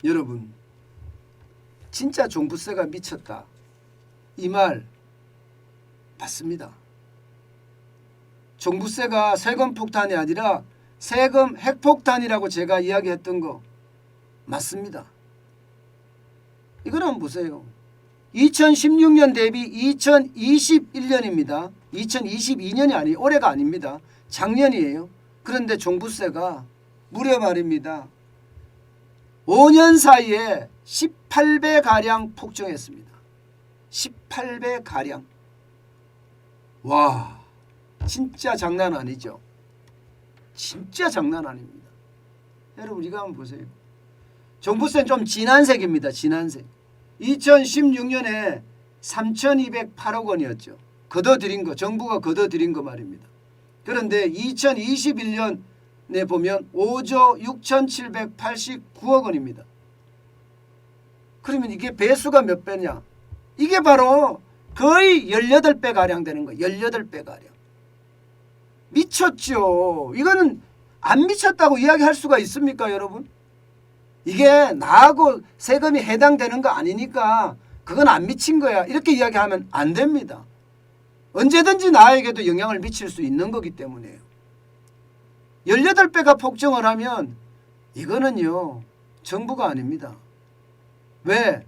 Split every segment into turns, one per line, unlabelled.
여러분 진짜 종부세가 미쳤다. 이 말 맞습니다. 종부세가 세금 폭탄이 아니라 세금 핵폭탄이라고 제가 이야기했던 거 맞습니다. 이걸 한번 보세요. 2016년 대비 2021년입니다. 2022년이 아니 올해가 아닙니다. 작년이에요. 그런데 종부세가 무려 말입니다. 5년 사이에 18배가량 폭증했습니다. 18배가량. 와, 진짜 장난 아니죠. 진짜 장난 아닙니다. 여러분 이거 한번 보세요. 종부세는 좀 진한 색입니다. 진한 색. 2016년에 3,208억 원이었죠. 걷어들인 거, 정부가 걷어들인 거 말입니다. 그런데 2021년에 보면 5조 6,789억 원입니다. 그러면 이게 배수가 몇 배냐? 이게 바로 거의 18배가량 되는 거예요. 18배가량. 미쳤죠. 이거는 안 미쳤다고 이야기할 수가 있습니까, 여러분? 이게 나하고 세금이 해당되는 거 아니니까 그건 안 미친 거야. 이렇게 이야기하면 안 됩니다. 언제든지 나에게도 영향을 미칠 수 있는 거기 때문에요. 18배가 폭증을 하면 이거는요, 정부가 아닙니다. 왜?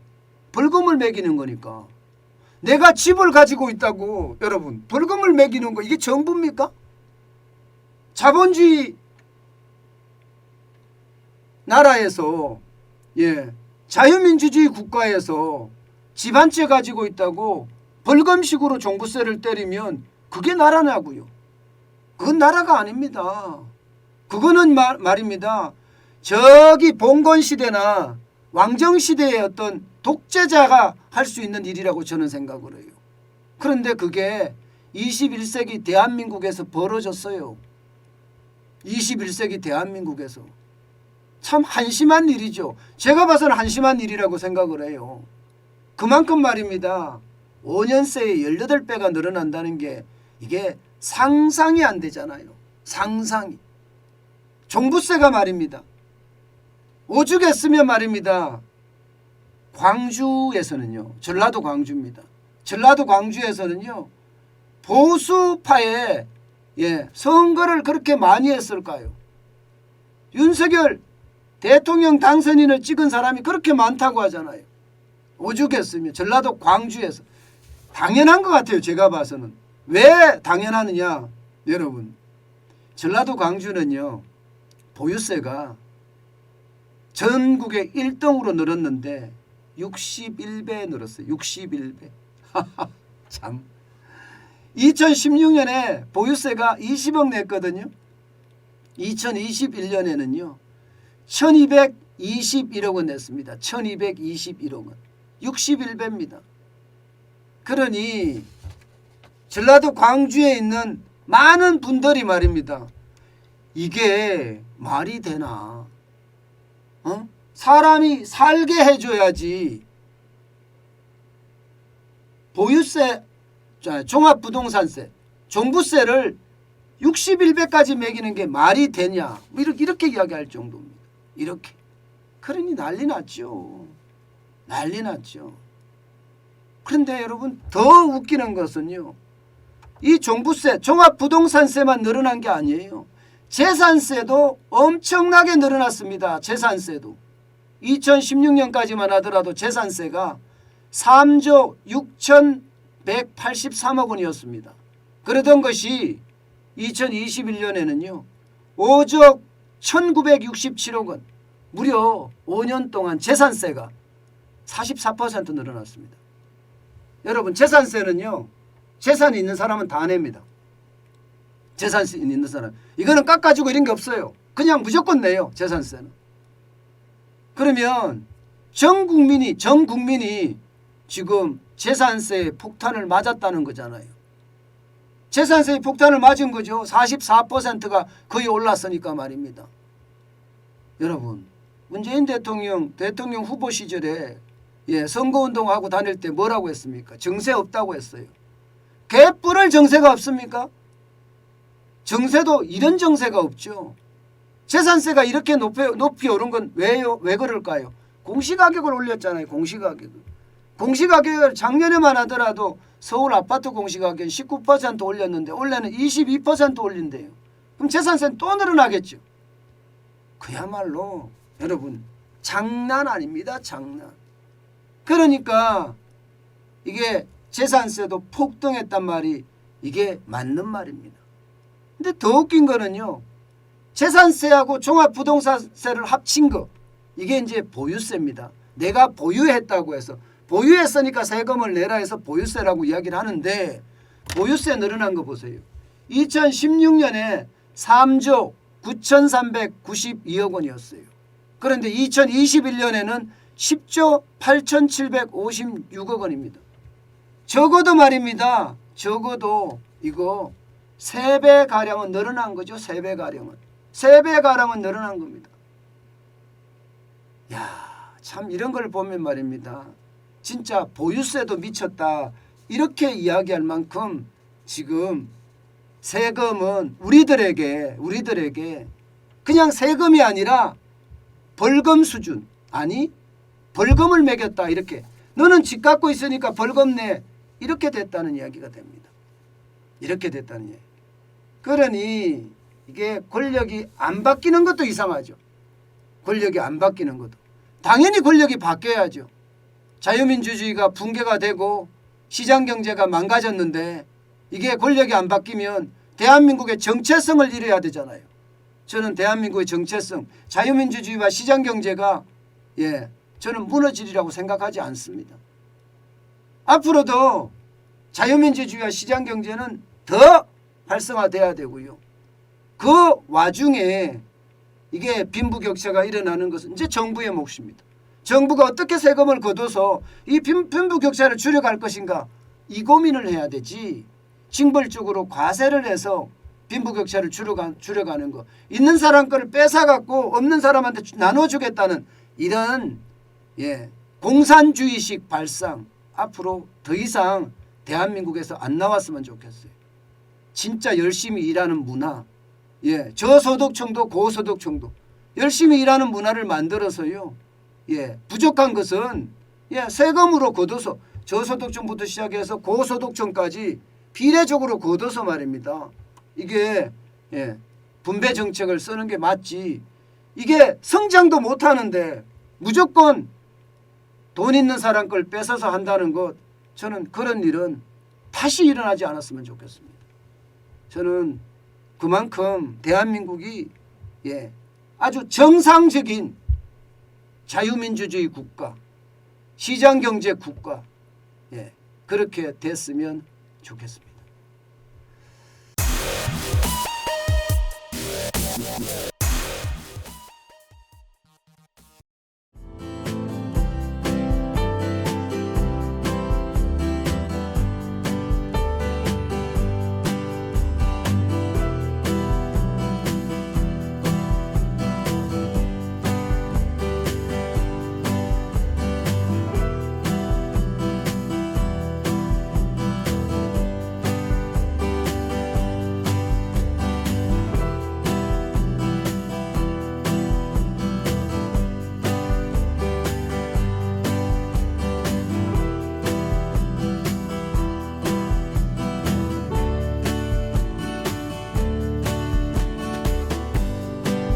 벌금을 매기는 거니까. 내가 집을 가지고 있다고 여러분 벌금을 매기는 거 이게 정부입니까? 자본주의 나라에서 자유민주주의 국가에서 집 한 채 가지고 있다고 벌금식으로 종부세를 때리면 그게 나라냐고요. 그건 나라가 아닙니다. 그거는 말입니다. 저기 봉건시대나 왕정시대의 어떤 독재자가 할 수 있는 일이라고 저는 생각을 해요. 그런데 그게 21세기 대한민국에서 벌어졌어요. 21세기 대한민국에서. 참 한심한 일이죠. 제가 봐서는 한심한 일이라고 생각을 해요. 그만큼 말입니다. 5년 새에 18배가 늘어난다는 게 이게 상상이 안 되잖아요. 상상이. 종부세가 말입니다. 오죽 했으면 말입니다. 광주에서는요. 전라도 광주입니다. 전라도 광주에서는요. 보수파에 선거를 그렇게 많이 했을까요? 윤석열 대통령 당선인을 찍은 사람이 그렇게 많다고 하잖아요. 오죽했으면 전라도 광주에서. 당연한 것 같아요. 제가 봐서는. 왜 당연하느냐. 여러분 전라도 광주는요. 보유세가 전국에 1등으로 늘었는데 61배 늘었어요. 61배. 참. 2016년에 보유세가 20억 냈거든요. 2021년에는요. 1221억 원 냈습니다. 1221억 원. 61배입니다. 그러니 전라도 광주에 있는 많은 분들이 말입니다. 이게 말이 되나? 사람이 살게 해줘야지. 보유세, 종합부동산세, 종부세를 61배까지 매기는 게 말이 되냐? 이렇게 이야기할 정도입니다. 이렇게. 그러니 난리 났죠. 난리 났죠. 그런데 여러분 더 웃기는 것은요. 이 종부세, 종합부동산세만 늘어난 게 아니에요. 재산세도 엄청나게 늘어났습니다. 재산세도. 2016년까지만 하더라도 재산세가 3조 6,183억 원이었습니다. 그러던 것이 2021년에는요. 5조 1,967억 원. 무려 5년 동안 재산세가 44% 늘어났습니다. 여러분 재산세는요. 재산이 있는 사람은 다 냅니다. 재산세 있는 사람. 이거는 깎아주고 이런 게 없어요. 그냥 무조건 내요. 재산세는. 그러면 전 국민이 지금 재산세 폭탄을 맞았다는 거잖아요. 재산세 폭탄을 맞은 거죠. 44%가 거의 올랐으니까 말입니다. 여러분 문재인 대통령 후보 시절에 선거운동하고 다닐 때 뭐라고 했습니까? 정세 없다고 했어요. 개뿔을 정세가 없습니까? 정세도 이런 정세가 없죠. 재산세가 이렇게 높이 오른 건 왜요? 왜 그럴까요? 공시가격을 올렸잖아요. 공시가격을 작년에만 하더라도 서울 아파트 공시가격 19% 올렸는데 올해는 22% 올린대요. 그럼 재산세는 또 늘어나겠죠. 그야말로 여러분 장난 아닙니다. 장난. 그러니까 이게 재산세도 폭등했단 말이 이게 맞는 말입니다. 근데 더 웃긴 거는요. 재산세하고 종합부동산세를 합친 거 이게 이제 보유세입니다. 내가 보유했다고 해서 보유했으니까 세금을 내라 해서 보유세라고 이야기를 하는데 보유세 늘어난 거 보세요. 2016년에 3조 9,392억 원이었어요. 그런데 2021년에는 10조 8,756억 원입니다. 적어도 말입니다. 적어도 이거 3배가량은 늘어난 거죠. 3배가량은. 3배가량은 늘어난 겁니다. 야, 참 이런 걸 보면 말입니다. 진짜 보유세도 미쳤다. 이렇게 이야기할 만큼 지금 세금은 우리들에게 그냥 세금이 아니라 벌금 수준. 아니 벌금을 매겼다. 이렇게. 너는 집 갖고 있으니까 벌금 내. 이렇게 됐다는 이야기가 됩니다. 이렇게 됐다는 이야기. 그러니 이게 권력이 안 바뀌는 것도 이상하죠. 권력이 안 바뀌는 것도. 당연히 권력이 바뀌어야죠. 자유민주주의가 붕괴가 되고 시장경제가 망가졌는데 이게 권력이 안 바뀌면 대한민국의 정체성을 잃어야 되잖아요. 저는 대한민국의 정체성, 자유민주주의와 시장경제가 저는 무너지리라고 생각하지 않습니다. 앞으로도 자유민주주의와 시장경제는 더 활성화돼야 되고요. 그 와중에 이게 빈부격차가 일어나는 것은 이제 정부의 몫입니다. 정부가 어떻게 세금을 걷어서 이 빈부격차를 줄여갈 것인가 이 고민을 해야 되지. 징벌적으로 과세를 해서 빈부격차를 줄여가는 거. 있는 사람 거를 뺏어갖고 없는 사람한테 나눠주겠다는 이런 공산주의식 발상 앞으로 더 이상 대한민국에서 안 나왔으면 좋겠어요. 진짜 열심히 일하는 문화. 저소득층도 고소득층도 열심히 일하는 문화를 만들어서요. 부족한 것은 세금으로 걷어서 저소득층부터 시작해서 고소득층까지 비례적으로 걷어서 말입니다. 이게 분배 정책을 쓰는 게 맞지. 이게 성장도 못하는데 무조건 돈 있는 사람 걸 뺏어서 한다는 것, 저는 그런 일은 다시 일어나지 않았으면 좋겠습니다. 저는 그만큼 대한민국이 아주 정상적인 자유민주주의 국가, 시장경제 국가 그렇게 됐으면 좋겠습니다.